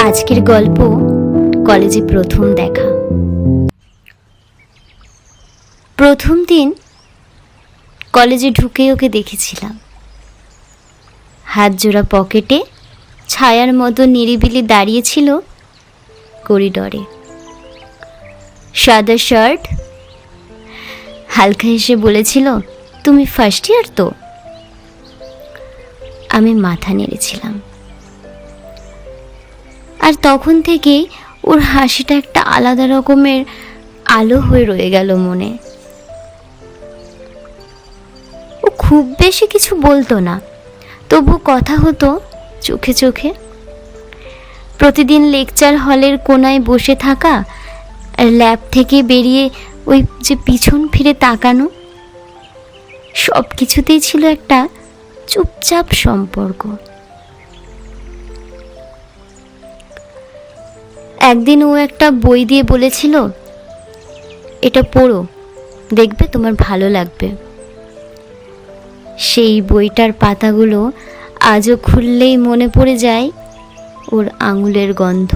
আজকের গল্প কলেজে প্রথম দেখা। প্রথম দিন কলেজে ঢুকে ওকে দেখেছিলাম। হাত জোড়া পকেটে ছায়ার মতো নিরিবিলি দাঁড়িয়েছিল করিডরে। সাদা শার্ট, হালকা হেসে বলেছিল, তুমি ফার্স্ট ইয়ার তো? আমি মাথা নেড়েছিলাম। আর তখন থেকেই ওর হাসিটা একটা আলাদা রকমের আলো হয়ে রয়ে গেল মনে। ও খুব বেশি কিছু বলতো না, তবু কথা হতো চোখে চোখে। প্রতিদিন লেকচার হলের কোনায় বসে থাকা আর ল্যাব থেকে বেরিয়ে ওই যে পিছন ফিরে তাকানো, সব কিছুতেই ছিল একটা চুপচাপ সম্পর্ক। একদিন ও একটা বই দিয়ে বলেছিল, এটা পড়ো, দেখবে তোমার ভালো লাগবে। সেই বইটার পাতাগুলো আজও খুললেই মনে পড়ে যায় ওর আঙুলের গন্ধ।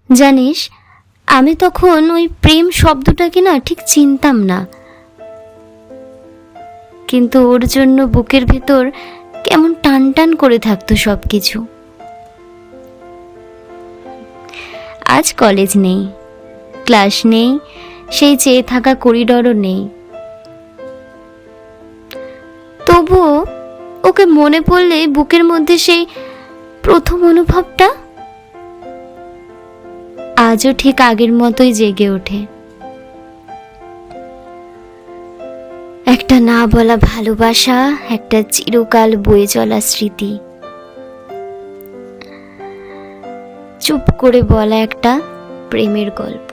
জানিস, আমি তখন ওই প্রেম শব্দটাকে না ঠিক চিনতাম না, কিন্তু ওর জন্য বুকের ভেতর কেমন টান টান করে থাকতো সব কিছু। আজ কলেজ নেই, ক্লাস নেই, সেই চেয়ে থাকা করিডরও নেই, তবুও ওকে মনে পড়লে বুকের মধ্যে সেই প্রথম অনুভবটা আজও ঠিক আগের মতোই জেগে ওঠে। একটা না বলা ভালোবাসা, একটা চিরকাল বয়ে চলা স্মৃতি, চুপ করে বলা একটা প্রেমের গল্প।